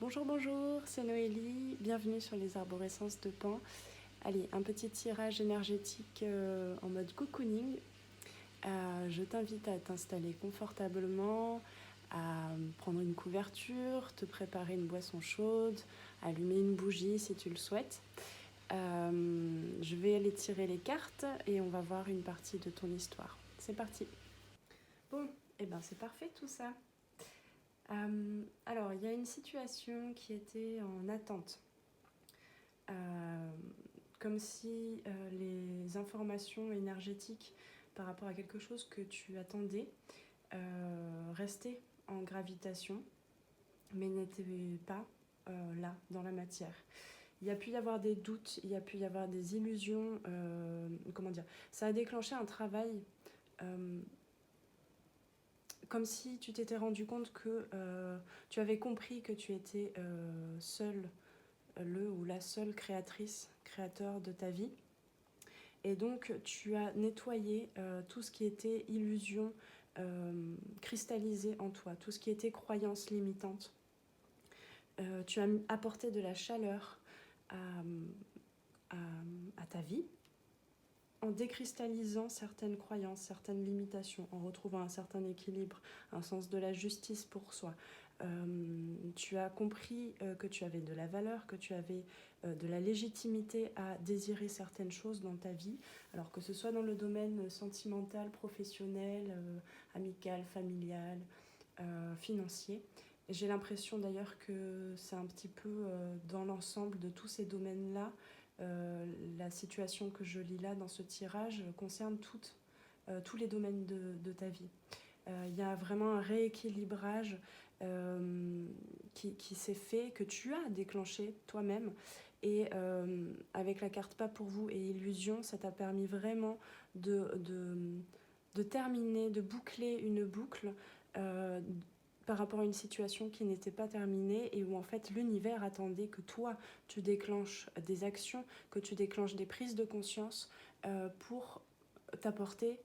Bonjour, bonjour, c'est Noélie, bienvenue sur les arborescences de Pan. Allez, un petit tirage énergétique en mode cocooning. Je t'invite à t'installer confortablement, à prendre une couverture, te préparer une boisson chaude, allumer une bougie si tu le souhaites. Je vais aller tirer les cartes et on va voir une partie de ton histoire. C'est parti. Bon, et ben c'est parfait tout ça. Alors, il y a une situation qui était en attente. Comme si les informations énergétiques par rapport à quelque chose que tu attendais restaient en gravitation, mais n'étaient pas là, dans la matière. Il y a pu y avoir des doutes, il y a pu y avoir des illusions, comment dire, ça a déclenché un travail comme si tu t'étais rendu compte que tu avais compris que tu étais seule, le ou la seule créatrice, créateur de ta vie. Et donc, tu as nettoyé tout ce qui était illusion cristallisée en toi, tout ce qui était croyance limitante. Tu as apporté de la chaleur à, à ta vie en décristallisant certaines croyances, certaines limitations, en retrouvant un certain équilibre, un sens de la justice pour soi. Tu as compris que tu avais de la valeur, que tu avais de la légitimité à désirer certaines choses dans ta vie, alors que ce soit dans le domaine sentimental, professionnel, amical, familial, financier. J'ai l'impression d'ailleurs que c'est un petit peu dans l'ensemble de tous ces domaines-là. La situation que je lis là dans ce tirage concerne tous les domaines de ta vie. Il y a vraiment un rééquilibrage qui s'est fait, que tu as déclenché toi-même. Et avec la carte Pas pour vous et Illusion, ça t'a permis vraiment de terminer, de boucler une boucle par rapport à une situation qui n'était pas terminée et où en fait l'univers attendait que toi tu déclenches des actions, que tu déclenches des prises de conscience pour t'apporter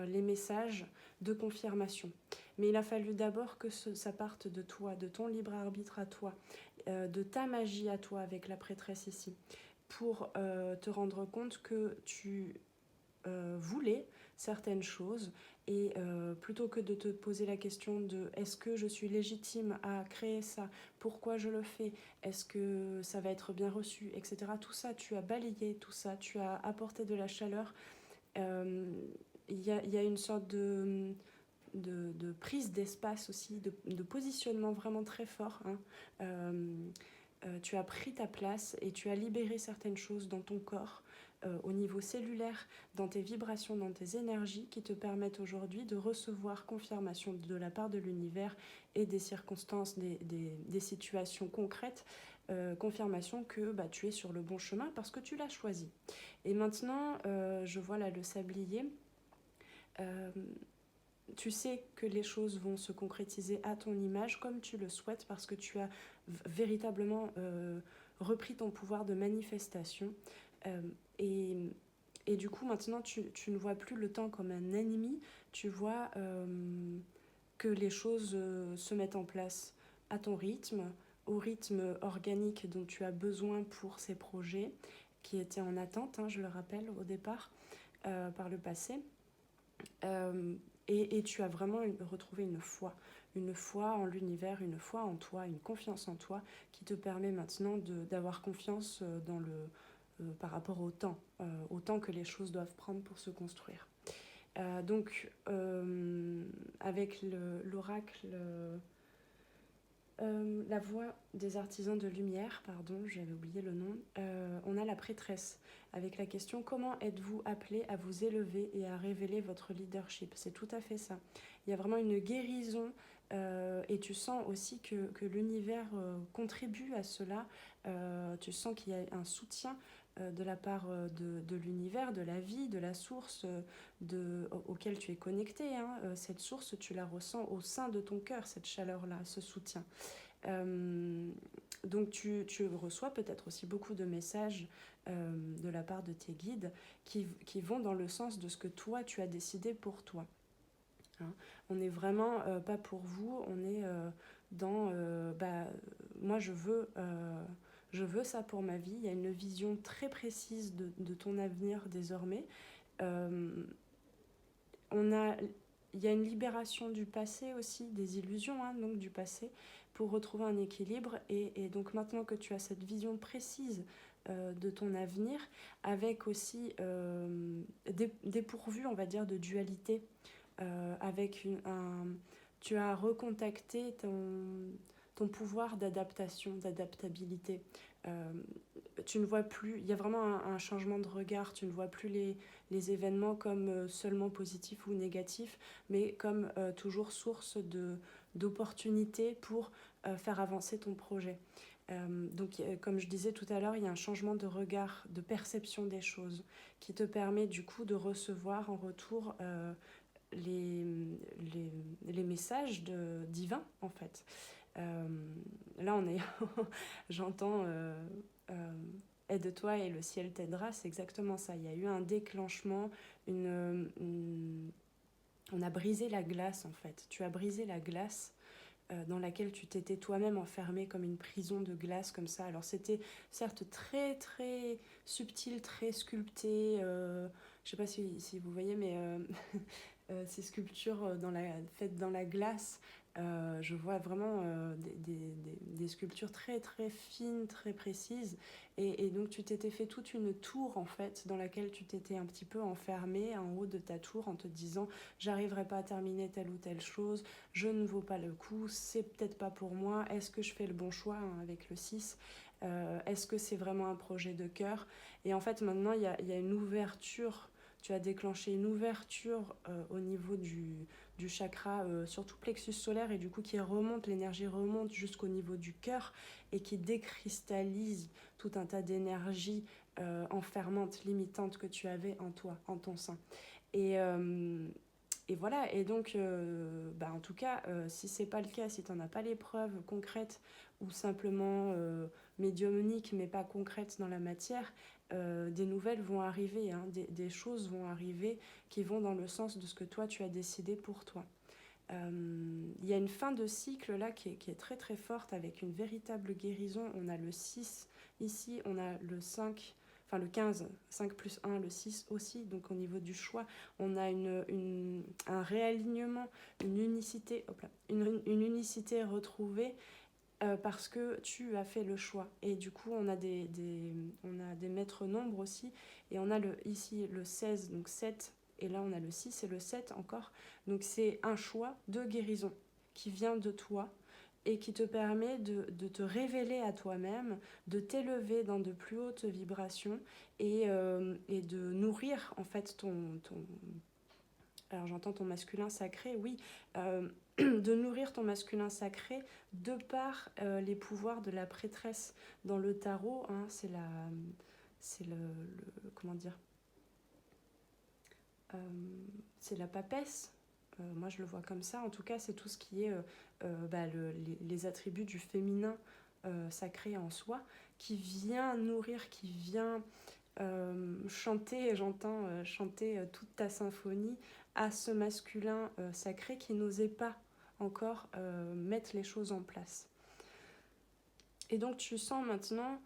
les messages de confirmation. Mais il a fallu d'abord que ça parte de toi, de ton libre arbitre à toi, de ta magie à toi avec la prêtresse ici, pour te rendre compte que tu voulais certaines choses et plutôt que de te poser la question de est-ce que je suis légitime à créer ça, pourquoi je le fais, est-ce que ça va être bien reçu, etc. Tout ça, tu as balayé tout ça, tu as apporté de la chaleur. Il y a une sorte de prise d'espace aussi, de positionnement vraiment très fort. Tu as pris ta place et tu as libéré certaines choses dans ton corps, au niveau cellulaire, dans tes vibrations, dans tes énergies, qui te permettent aujourd'hui de recevoir confirmation de la part de l'univers et des circonstances, des situations concrètes, confirmation que tu es sur le bon chemin parce que tu l'as choisi. Et maintenant, je vois là le sablier. Tu sais que les choses vont se concrétiser à ton image comme tu le souhaites parce que tu as véritablement repris ton pouvoir de manifestation. Euh, et, et du coup, maintenant, tu ne vois plus le temps comme un ennemi, tu vois que les choses se mettent en place à ton rythme, au rythme organique dont tu as besoin pour ces projets qui étaient en attente, je le rappelle, au départ, par le passé. Et tu as vraiment retrouvé une foi en l'univers, une foi en toi, une confiance en toi qui te permet maintenant d'avoir confiance par rapport au temps que les choses doivent prendre pour se construire. Donc, avec l'oracle, la voix des artisans de lumière, pardon, j'avais oublié le nom, on a la prêtresse avec la question comment êtes-vous appelé à vous élever et à révéler votre leadership. C'est tout à fait ça. Il y a vraiment une guérison et tu sens aussi que l'univers contribue à cela. Tu sens qu'il y a un soutien de la part de l'univers, de la vie, de la source auquel tu es connecté. Cette source, tu la ressens au sein de ton cœur, cette chaleur-là, ce soutien. Donc tu reçois peut-être aussi beaucoup de messages de la part de tes guides qui vont dans le sens de ce que toi tu as décidé pour toi. On n'est vraiment pas pour vous, on est dans moi je veux ça pour ma vie. Il y a une vision très précise de ton avenir désormais. Euh, on a, il y a une libération du passé aussi, des illusions hein, donc du passé, pour retrouver un équilibre. Et donc maintenant que tu as cette vision précise de ton avenir, avec aussi dépourvu, on va dire, de dualité, avec tu as recontacté ton pouvoir d'adaptation, d'adaptabilité. Euh, Tu ne vois plus, il y a vraiment un changement de regard, tu ne vois plus les événements comme seulement positifs ou négatifs, mais comme toujours d'opportunités pour faire avancer ton projet. Donc, comme je disais tout à l'heure, il y a un changement de regard, de perception des choses, qui te permet du coup de recevoir en retour les, les, les messages divins, en fait. Euh, Là, on est. J'entends aide-toi et le ciel t'aidera, c'est exactement ça. Il y a eu un déclenchement, on a brisé la glace, en fait. Tu as brisé la glace dans laquelle tu t'étais toi-même enfermé comme une prison de glace comme ça. Alors c'était certes très très subtil, très sculpté. Je sais pas si vous voyez, mais ces sculptures faites dans la glace, je vois vraiment des sculptures très très fines, très précises. Et donc tu t'étais fait toute une tour en fait dans laquelle tu t'étais un petit peu enfermé en haut de ta tour en te disant j'arriverai pas à terminer telle ou telle chose, je ne vaux pas le coup, c'est peut-être pas pour moi, est-ce que je fais le bon choix hein, avec le 6 est-ce que c'est vraiment un projet de cœur. Et en fait maintenant il y a une ouverture, tu as déclenché une ouverture au niveau du chakra, surtout plexus solaire, et du coup qui remonte, l'énergie remonte jusqu'au niveau du cœur et qui décristallise tout un tas d'énergies enfermantes, limitantes que tu avais en toi, en ton sein. Et, euh, et voilà, et donc, en tout cas, si c'est pas le cas, si tu n'en as pas les preuves concrètes ou simplement médiumniques mais pas concrètes dans la matière, des nouvelles vont arriver, hein, des choses vont arriver qui vont dans le sens de ce que toi tu as décidé pour toi. Il y a une fin de cycle là qui est très très forte avec une véritable guérison. On a le 6 ici, on a le 5, enfin le 15, 5 plus 1, le 6 aussi. Donc au niveau du choix, on a un réalignement, une unicité, hop là, une unicité retrouvée parce que tu as fait le choix. Et du coup, on a on a des maîtres nombres aussi. Et on a ici le 16, donc 7. Et là, on a le 6 et le 7 encore. Donc c'est un choix de guérison qui vient de toi et qui te permet de te révéler à toi-même, de t'élever dans de plus hautes vibrations et de nourrir en fait alors j'entends ton masculin sacré, oui, de nourrir ton masculin sacré de par les pouvoirs de la prêtresse dans le tarot. Hein, c'est comment dire, euh, c'est la papesse. Moi je le vois comme ça. En tout cas, c'est tout ce qui est les attributs du féminin sacré en soi qui vient nourrir, qui vient chanter, j'entends chanter toute ta symphonie à ce masculin sacré qui n'osait pas encore mettre les choses en place. Et donc tu sens maintenant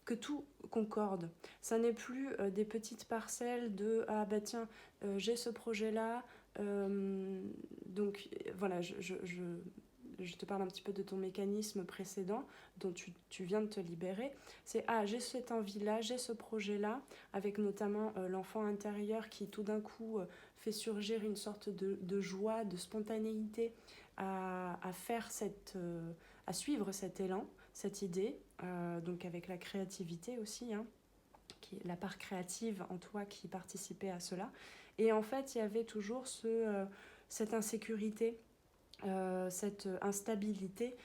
que tout concorde. Ça n'est plus des petites parcelles de ah bah tiens, j'ai ce projet-là, donc voilà, je te parle un petit peu de ton mécanisme précédent dont tu viens de te libérer. C'est ah, j'ai cette envie-là, j'ai ce projet-là, avec notamment l'enfant intérieur qui tout d'un coup fait surgir une sorte de joie, de spontanéité à faire à suivre cet élan, cette idée, donc avec la créativité aussi, hein, la part créative en toi qui participait à cela. Et en fait, il y avait toujours cette insécurité, cette instabilité,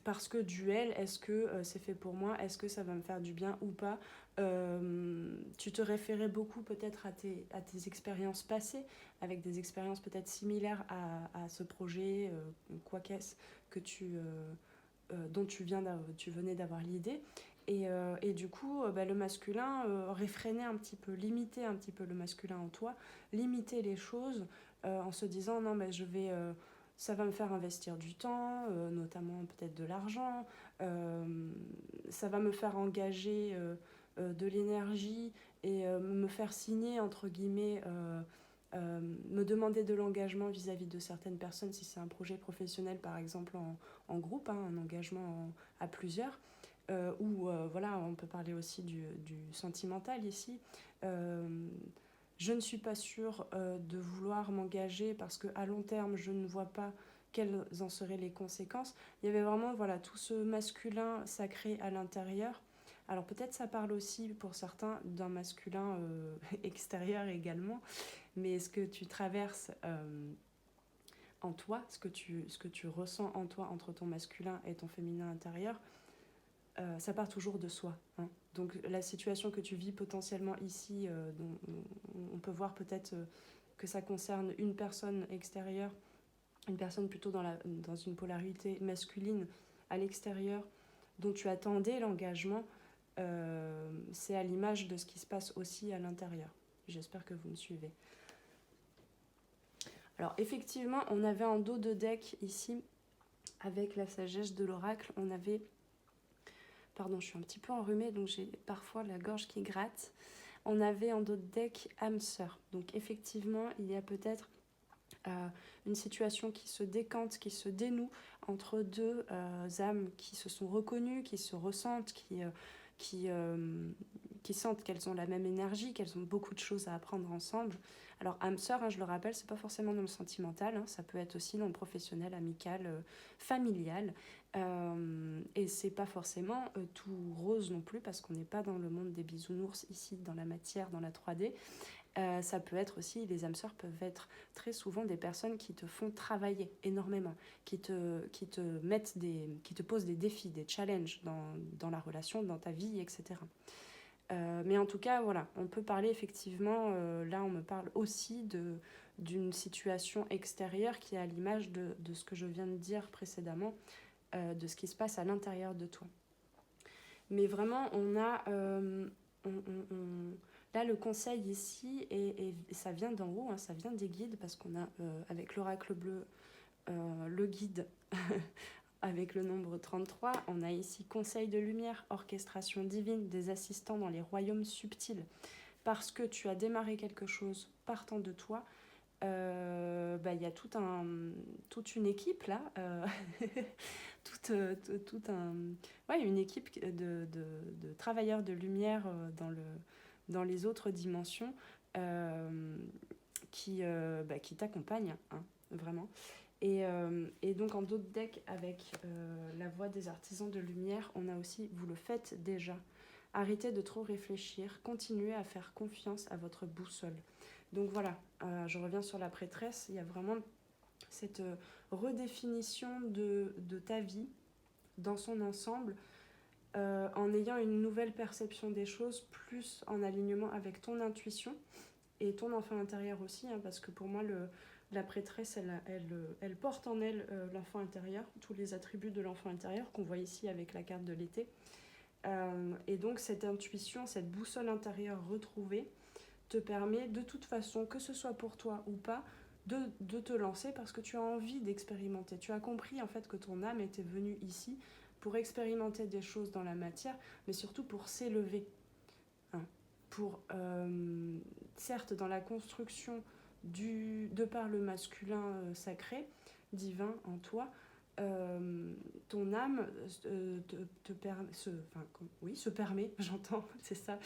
parce que duel, est-ce que c'est fait pour moi, est-ce que ça va me faire du bien ou pas. Tu te référais beaucoup peut-être à tes expériences passées, avec des expériences peut-être similaires à ce projet, quoi qu'est-ce que dont tu venais d'avoir l'idée. Et du coup, le masculin réfrénait un petit peu, limitait un petit peu le masculin en toi, limiter les choses en se disant non, mais Ça va me faire investir du temps, notamment peut-être de l'argent. Ça va me faire engager de l'énergie et me faire signer, entre guillemets, me demander de l'engagement vis-à-vis de certaines personnes si c'est un projet professionnel, par exemple en groupe, hein, un engagement à plusieurs. Ou voilà, on peut parler aussi du sentimental ici. Je ne suis pas sûre de vouloir m'engager parce qu'à long terme, je ne vois pas quelles en seraient les conséquences. Il y avait vraiment voilà, tout ce masculin sacré à l'intérieur. Alors peut-être ça parle aussi pour certains d'un masculin extérieur également, mais ce que tu traverses en toi, ce que tu ressens en toi entre ton masculin et ton féminin intérieur, ça part toujours de soi. Hein. Donc la situation que tu vis potentiellement ici, on peut voir peut-être que ça concerne une personne extérieure, une personne plutôt dans une polarité masculine à l'extérieur, dont tu attendais l'engagement, c'est à l'image de ce qui se passe aussi à l'intérieur. J'espère que vous me suivez. Alors effectivement, on avait en dos de deck ici, avec la sagesse de l'oracle, on avait... Pardon, je suis un petit peu enrhumée, donc j'ai parfois la gorge qui gratte. On avait en dos de deck âme sœur. Donc effectivement, il y a peut-être une situation qui se décante, qui se dénoue entre deux âmes qui se sont reconnues, qui se ressentent, qui sentent qu'elles ont la même énergie, qu'elles ont beaucoup de choses à apprendre ensemble. Alors âme sœur, hein, je le rappelle, c'est pas forcément dans le sentimental, hein, ça peut être aussi dans le professionnel, amical, familial, et c'est pas forcément tout rose non plus parce qu'on n'est pas dans le monde des bisounours ici, dans la matière, dans la 3D. Ça peut être aussi, les âmes sœurs peuvent être très souvent des personnes qui te font travailler énormément, qui te posent des défis, des challenges dans la relation, dans ta vie, etc. Mais en tout cas, voilà, on peut parler effectivement, là on me parle aussi d'une situation extérieure qui est à l'image de ce que je viens de dire précédemment, de ce qui se passe à l'intérieur de toi. Mais vraiment, on a... Là, le conseil ici, et ça vient d'en haut, hein, ça vient des guides, parce qu'on a, avec l'oracle bleu, le guide avec le nombre 33, on a ici conseil de lumière, orchestration divine, des assistants dans les royaumes subtils. Parce que tu as démarré quelque chose partant de toi, y a toute une équipe là, une équipe de travailleurs de lumière dans les autres dimensions qui t'accompagnent, hein, vraiment. Et donc en d'autres decks, avec la voix des artisans de lumière, on a aussi, vous le faites déjà, arrêtez de trop réfléchir, continuez à faire confiance à votre boussole. Donc voilà, je reviens sur la prêtresse, il y a vraiment cette redéfinition de ta vie dans son ensemble, en ayant une nouvelle perception des choses, plus en alignement avec ton intuition et ton enfant intérieur aussi, hein, parce que pour moi, la prêtresse, elle porte en elle l'enfant intérieur, tous les attributs de l'enfant intérieur qu'on voit ici avec la carte de l'été. Et donc cette intuition, cette boussole intérieure retrouvée, te permet de toute façon, que ce soit pour toi ou pas, de te lancer parce que tu as envie d'expérimenter. Tu as compris en fait que ton âme était venue ici pour expérimenter des choses dans la matière, mais surtout pour s'élever. Hein. Pour, certes, dans la construction de par le masculin sacré, divin en toi, ton âme se permet, j'entends, c'est ça,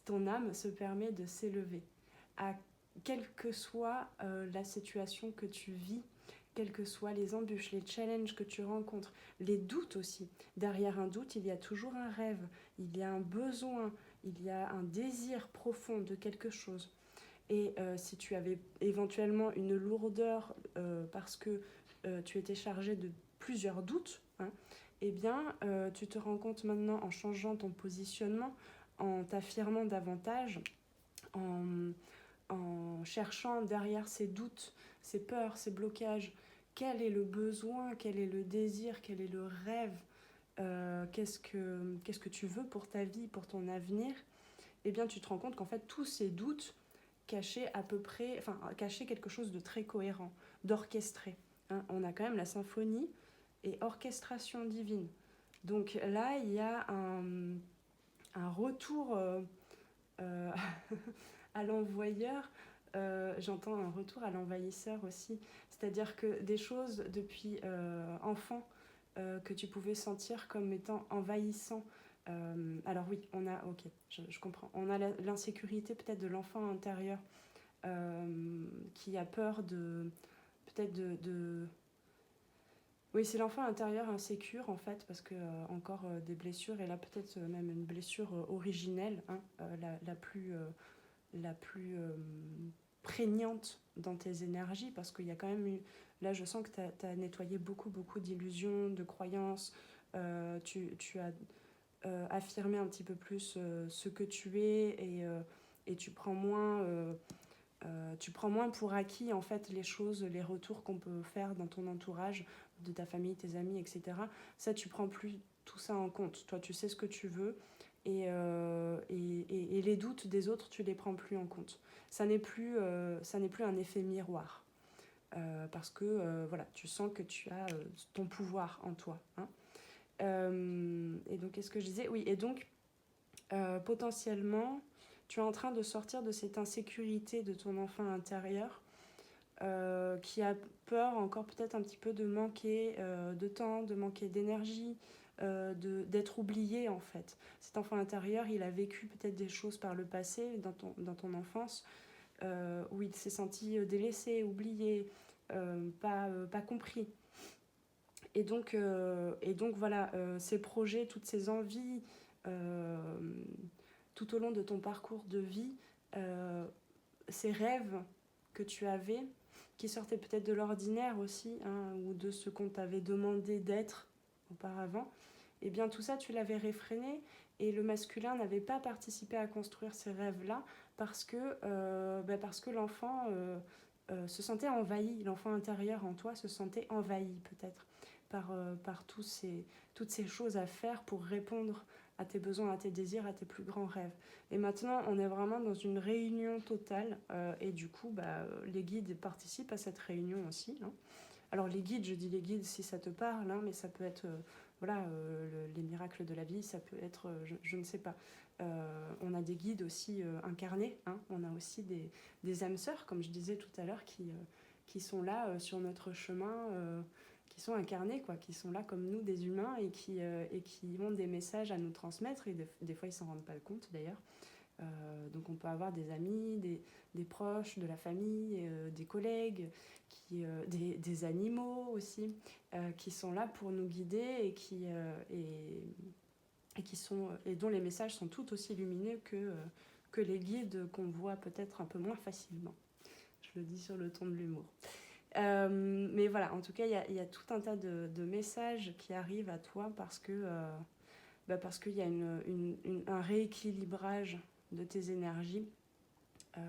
ton âme se permet de s'élever à quelle que soit la situation que tu vis, quelles que soient les embûches, les challenges que tu rencontres, les doutes aussi. Derrière un doute, il y a toujours un rêve, il y a un besoin, il y a un désir profond de quelque chose. Et si tu avais éventuellement une lourdeur parce que tu étais chargé de plusieurs doutes, hein, eh bien, tu te rends compte maintenant en changeant ton positionnement, en t'affirmant davantage, en cherchant derrière ces doutes, ces peurs, ces blocages, quel est le besoin, quel est le désir, quel est le rêve, qu'est-ce que tu veux pour ta vie, pour ton avenir, eh bien tu te rends compte qu'en fait tous ces doutes cachaient quelque chose de très cohérent, d'orchestré. hein. On a quand même la symphonie et orchestration divine. Donc là, il y a un retour euh, à l'envoyeur, j'entends un retour à l'envahisseur aussi. C'est-à-dire que des choses depuis enfant que tu pouvais sentir comme étant envahissant. Alors oui, on a, ok, je comprends. On a l'insécurité peut-être de l'enfant intérieur qui a peur de, peut-être oui, c'est l'enfant intérieur insécure en fait, parce que encore des blessures, et là peut-être même une blessure originelle, hein, la plus prégnante dans tes énergies, parce qu'il y a quand même eu, là je sens que tu as nettoyé beaucoup d'illusions, de croyances, tu as affirmé un petit peu plus ce que tu es, et tu prends moins pour acquis en fait les choses, les retours qu'on peut faire dans ton entourage, de ta famille, tes amis, etc. Ça, tu prends plus tout ça en compte. Toi, tu sais ce que tu veux, et les doutes des autres, tu les prends plus en compte. Ça n'est plus un effet miroir. Parce que voilà, tu sens que tu as ton pouvoir en toi. Hein. Et donc, qu'est-ce que je disais? Oui, et donc, potentiellement, tu es en train de sortir de cette insécurité de ton enfant intérieur qui a peur encore peut-être un petit peu de manquer de temps, de manquer d'énergie, d'être oublié en fait. Cet enfant intérieur, il a vécu peut-être des choses par le passé, dans ton enfance, où il s'est senti délaissé, oublié, pas compris. Et donc voilà, ces projets, toutes ces envies, euh, tout au long de ton parcours de vie, ces rêves que tu avais, qui sortaient peut-être de l'ordinaire aussi, hein, ou de ce qu'on t'avait demandé d'être auparavant, et bien tout ça, tu l'avais réfréné, et le masculin n'avait pas participé à construire ces rêves-là, parce que l'enfant se sentait envahi, l'enfant intérieur en toi se sentait envahi peut-être par toutes ces choses à faire pour répondre à tes besoins, à tes désirs, à tes plus grands rêves. Et maintenant, on est vraiment dans une réunion totale, et du coup, les guides participent à cette réunion aussi. Hein. Alors les guides, je dis les guides si ça te parle, hein, mais ça peut être les miracles de la vie, ça peut être, je ne sais pas. On a des guides aussi incarnés, hein. On a aussi des âmes sœurs, comme je disais tout à l'heure, qui sont là sur notre chemin, qui sont incarnés, quoi, qui sont là comme nous, des humains, et qui ont des messages à nous transmettre, et des fois ils s'en rendent pas compte d'ailleurs. Donc on peut avoir des amis, des proches, de la famille, des collègues, des animaux aussi, qui sont là pour nous guider, et dont les messages sont tout aussi lumineux que les guides qu'on voit peut-être un peu moins facilement. Je le dis sur le ton de l'humour. Mais voilà, en tout cas, il y a tout un tas de messages qui arrivent à toi parce qu'il y a un rééquilibrage de tes énergies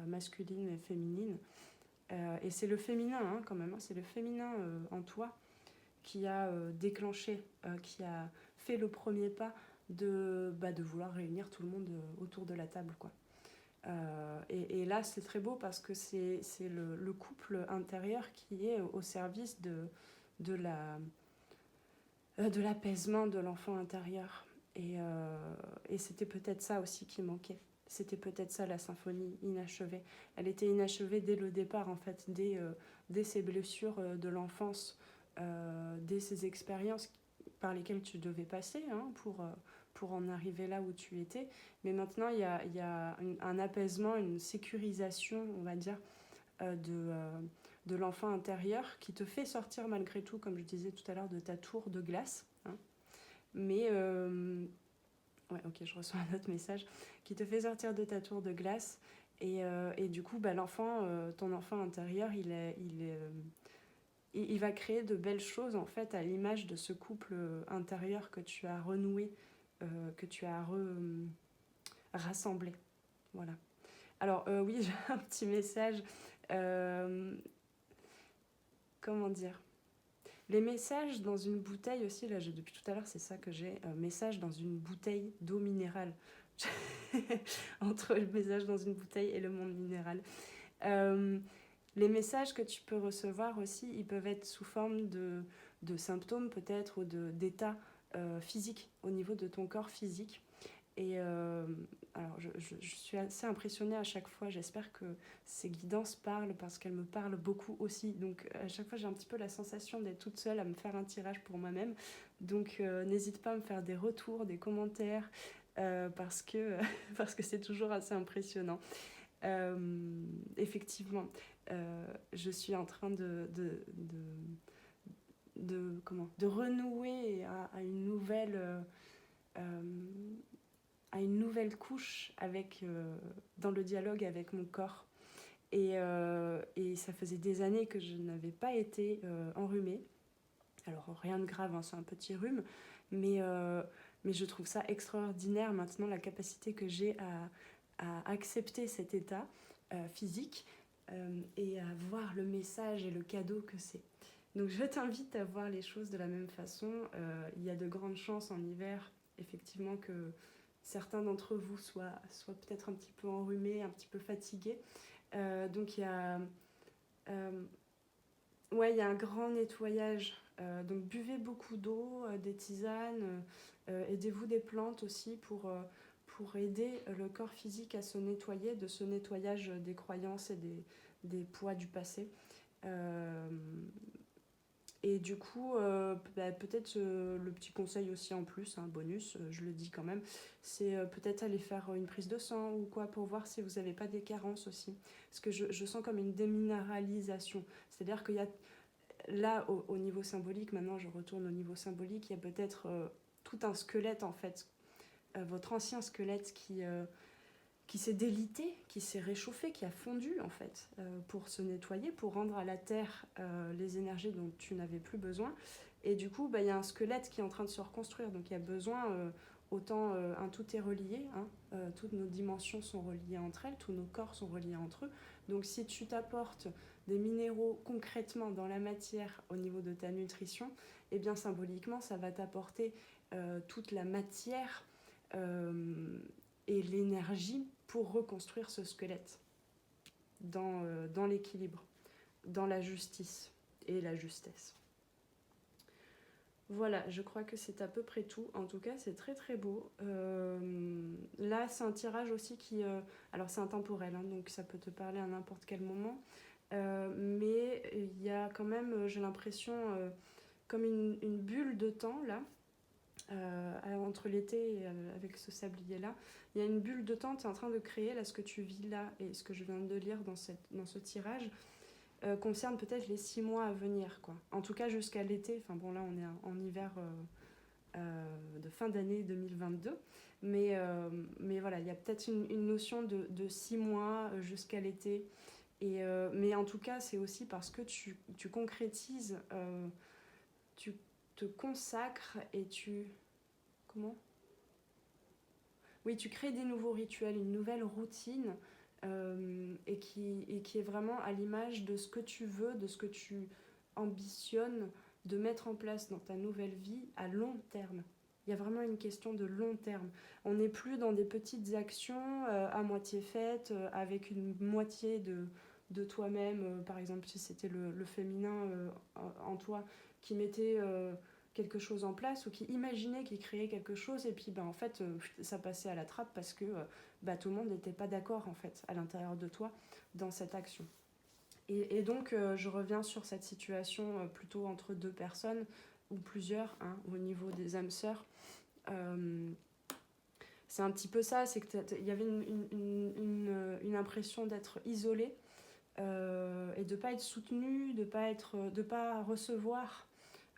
masculines et féminines. Et c'est le féminin, hein, quand même, hein, c'est le féminin en toi qui a déclenché, qui a fait le premier pas de vouloir réunir tout le monde autour de la table, quoi. Et là, c'est très beau parce que c'est le couple intérieur qui est au service de l'apaisement de l'enfant intérieur. Et c'était peut-être ça aussi qui manquait. C'était peut-être ça la symphonie inachevée. Elle était inachevée dès le départ, en fait, dès ces blessures de l'enfance, dès ces expériences par lesquelles tu devais passer, hein, pour en arriver là où tu étais. Mais maintenant, il y a un apaisement, une sécurisation, on va dire, de l'enfant intérieur qui te fait sortir malgré tout, comme je disais tout à l'heure, de ta tour de glace. Hein. Mais, ouais, ok, je reçois un autre message, qui te fait sortir de ta tour de glace. Et du coup, ton enfant intérieur, il va créer de belles choses, en fait, à l'image de ce couple intérieur que tu as renoué, que tu as rassemblé. Voilà. Alors, oui, j'ai un petit message. Comment dire? Les messages dans une bouteille aussi, là, depuis tout à l'heure, c'est ça que j'ai. Message dans une bouteille d'eau minérale. Entre le message dans une bouteille et le monde minéral. Les messages que tu peux recevoir aussi, ils peuvent être sous forme de symptômes peut-être ou d'état physique, au niveau de ton corps physique. Et alors, je suis assez impressionnée à chaque fois. J'espère que ces guidances parlent parce qu'elles me parlent beaucoup aussi. Donc, à chaque fois, j'ai un petit peu la sensation d'être toute seule à me faire un tirage pour moi-même. Donc, n'hésite pas à me faire des retours, des commentaires, parce que parce que c'est toujours assez impressionnant. Effectivement, je suis en train de renouer euh, à une nouvelle couche dans le dialogue avec mon corps. Et ça faisait des années que je n'avais pas été enrhumée. Alors rien de grave, hein, c'est un petit rhume, mais je trouve ça extraordinaire maintenant, la capacité que j'ai à accepter cet état physique et à voir le message et le cadeau que c'est. Donc je t'invite à voir les choses de la même façon. Il y a de grandes chances en hiver, effectivement, que certains d'entre vous soient peut-être un petit peu enrhumés, un petit peu fatigués. Donc euh, ouais, il y a un grand nettoyage. Donc buvez beaucoup d'eau, des tisanes, aidez-vous des plantes aussi pour aider le corps physique à se nettoyer de ce nettoyage des croyances et des poids du passé. Euh, et du coup, peut-être le petit conseil aussi en plus, un bonus, je le dis quand même, c'est peut-être aller faire une prise de sang ou quoi pour voir si vous n'avez pas des carences aussi. Parce que je sens comme une déminéralisation. C'est-à-dire qu'il y a là, au niveau symbolique, maintenant je retourne au niveau symbolique, il y a peut-être tout un squelette en fait, votre ancien squelette qui s'est délité, qui s'est réchauffé, qui a fondu en fait, pour se nettoyer, pour rendre à la terre les énergies dont tu n'avais plus besoin. Et du coup, il y a un squelette qui est en train de se reconstruire, donc il y a besoin, autant un tout est relié, hein, toutes nos dimensions sont reliées entre elles, tous nos corps sont reliés entre eux. Donc si tu t'apportes des minéraux concrètement dans la matière au niveau de ta nutrition, et bien symboliquement, ça va t'apporter toute la matière et l'énergie pour reconstruire ce squelette dans l'équilibre, dans la justice et la justesse. Voilà, je crois que c'est à peu près tout. En tout cas, c'est très très beau. Là, c'est un tirage aussi qui... alors, c'est intemporel, hein, donc ça peut te parler à n'importe quel moment. Mais il y a quand même, j'ai l'impression, comme une bulle de temps, là, entre l'été et avec ce sablier-là. Il y a une bulle de temps, tu es en train de créer, là, ce que tu vis là, et ce que je viens de lire dans ce tirage, concerne peut-être les 6 mois à venir, quoi. En tout cas, jusqu'à l'été. Enfin bon, là, on est en hiver de fin d'année 2022. Mais voilà, il y a peut-être une notion de 6 mois jusqu'à l'été. Mais en tout cas, c'est aussi parce que tu concrétises, tu te consacres et tu... Comment ? Oui, tu crées des nouveaux rituels, une nouvelle routine et qui est vraiment à l'image de ce que tu veux, de ce que tu ambitionnes de mettre en place dans ta nouvelle vie à long terme. Il y a vraiment une question de long terme. On n'est plus dans des petites actions à moitié faites, avec une moitié de toi-même, par exemple si c'était le féminin en toi, qui mettait quelque chose en place ou qui imaginait, qui créait quelque chose et puis en fait ça passait à la trappe parce que tout le monde n'était pas d'accord en fait à l'intérieur de toi dans cette action. Et donc je reviens sur cette situation plutôt entre deux personnes ou plusieurs, hein, au niveau des âmes sœurs. C'est un petit peu ça, c'est qu'il y avait une impression d'être isolé et de ne pas être soutenu, de pas recevoir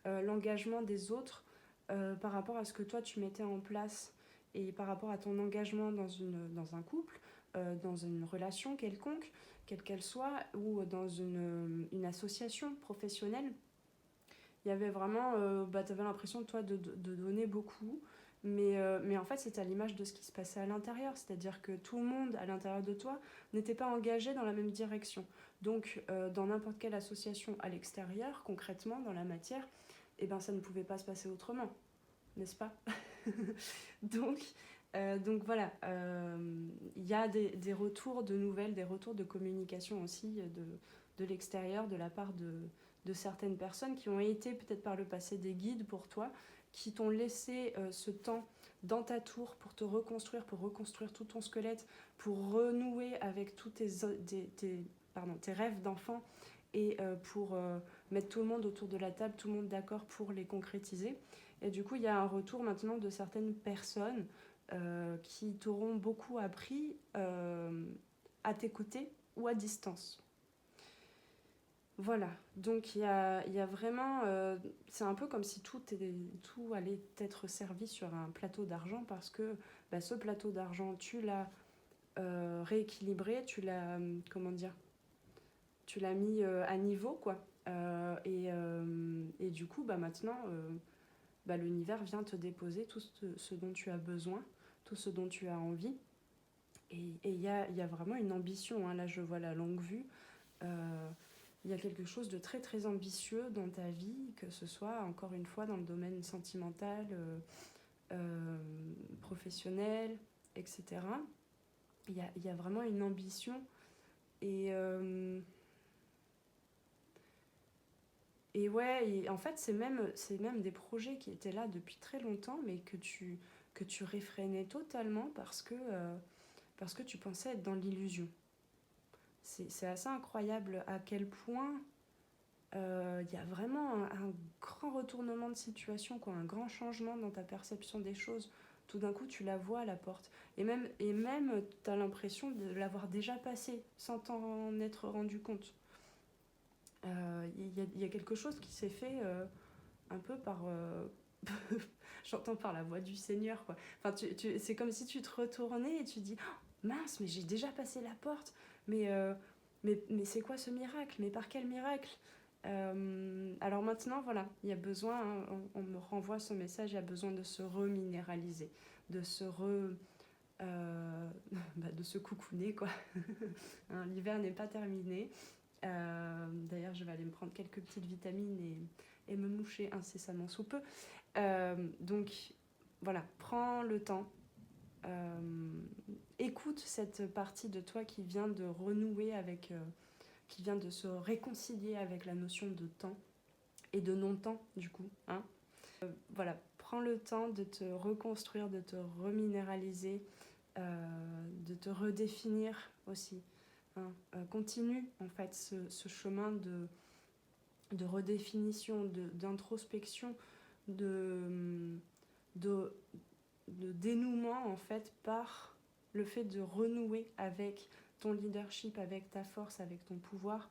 l'engagement des autres par rapport à ce que toi tu mettais en place et par rapport à ton engagement dans un couple, dans une relation quelconque, quelle qu'elle soit, ou dans une association professionnelle. Il y avait vraiment, tu avais l'impression toi de donner beaucoup, mais en fait c'était à l'image de ce qui se passait à l'intérieur, c'est-à-dire que tout le monde à l'intérieur de toi n'était pas engagé dans la même direction. Donc dans n'importe quelle association à l'extérieur, concrètement dans la matière, ça ne pouvait pas se passer autrement, n'est-ce pas? donc voilà, il y a des retours de nouvelles, des retours de communication aussi de l'extérieur, de la part de certaines personnes qui ont été peut-être par le passé des guides pour toi, qui t'ont laissé ce temps dans ta tour pour te reconstruire, pour reconstruire tout ton squelette, pour renouer avec tous tes rêves d'enfant et pour mettre tout le monde autour de la table, tout le monde d'accord pour les concrétiser. Et du coup, il y a un retour maintenant de certaines personnes qui t'auront beaucoup appris à tes côtés ou à distance. Voilà, donc il y a vraiment... c'est un peu comme si tout allait être servi sur un plateau d'argent parce que ce plateau d'argent, tu l'as rééquilibré, tu l'as... comment dire, tu l'as mis à niveau, quoi. Et du coup, maintenant, l'univers vient te déposer tout ce dont tu as besoin, tout ce dont tu as envie. Et il y a vraiment une ambition, hein. Là, je vois la longue vue. Il y a quelque chose de très, très ambitieux dans ta vie, que ce soit, encore une fois, dans le domaine sentimental, professionnel, etc. Il y a vraiment une ambition. Et ouais, et en fait, c'est même des projets qui étaient là depuis très longtemps, mais que tu réfrénais totalement parce que tu pensais être dans l'illusion. C'est assez incroyable à quel point y a vraiment un grand retournement de situation, quoi, un grand changement dans ta perception des choses. Tout d'un coup, tu la vois à la porte. Et même tu as l'impression de l'avoir déjà passée sans t'en être rendu compte. Il y a quelque chose qui s'est fait un peu par... j'entends par la voix du Seigneur, quoi. Enfin, c'est comme si tu te retournais et tu dis oh, mince, mais j'ai déjà passé la porte. Mais c'est quoi ce miracle? Mais par quel miracle? Alors maintenant, voilà, il y a besoin, hein, on me renvoie ce message, il y a besoin de se reminéraliser, de de se coucouner, quoi. Hein, l'hiver n'est pas terminé. D'ailleurs, je vais aller me prendre quelques petites vitamines et me moucher incessamment sous peu. Donc, voilà, prends le temps. Écoute cette partie de toi qui vient de renouer avec... qui vient de se réconcilier avec la notion de temps et de non-temps, du coup. Hein. Voilà, prends le temps de te reconstruire, de te reminéraliser, de te redéfinir aussi. Hein. Continue, en fait, ce chemin de redéfinition, d'introspection, de dénouement, en fait, par le fait de renouer avec ton leadership, avec ta force, avec ton pouvoir,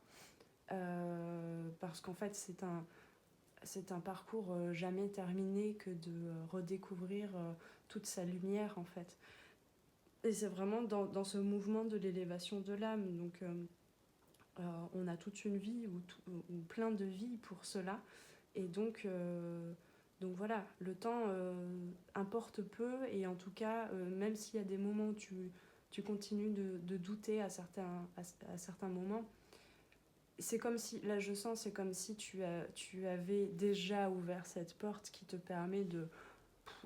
parce qu'en fait c'est un parcours jamais terminé que de redécouvrir toute sa lumière, en fait. Et c'est vraiment dans ce mouvement de l'élévation de l'âme. Donc on a toute une vie ou plein de vies pour cela. Et donc voilà, le temps importe peu. Et en tout cas, même s'il y a des moments où tu continues de douter à certains moments, c'est comme si, là je sens, c'est comme si tu avais déjà ouvert cette porte qui te permet de,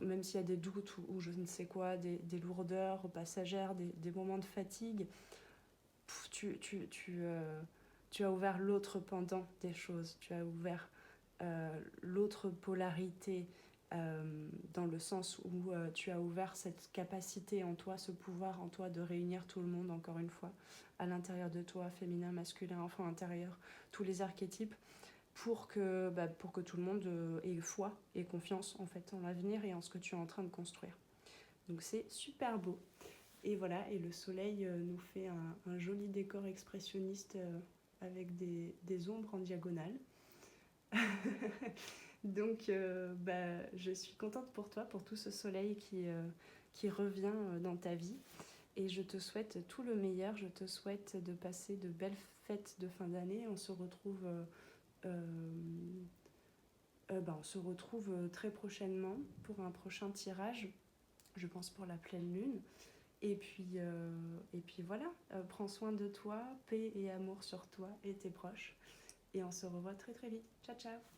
même s'il y a des doutes ou je ne sais quoi, des lourdeurs passagères, des moments de fatigue, tu as ouvert l'autre pendant des choses, tu as ouvert l'autre polarité, dans le sens où tu as ouvert cette capacité en toi, ce pouvoir en toi de réunir tout le monde, encore une fois, à l'intérieur de toi, féminin, masculin, enfant intérieur, tous les archétypes, pour que tout le monde ait foi et confiance en fait en l'avenir et en ce que tu es en train de construire. Donc c'est super beau. Et voilà, et le soleil nous fait un joli décor expressionniste avec des ombres en diagonale. Donc je suis contente pour toi, pour tout ce soleil qui revient dans ta vie. Et je te souhaite tout le meilleur. Je te souhaite de passer de belles fêtes de fin d'année. On se retrouve très prochainement pour un prochain tirage, je pense pour la pleine lune. Et puis voilà, prends soin de toi, paix et amour sur toi et tes proches. Et on se revoit très très vite. Ciao ciao.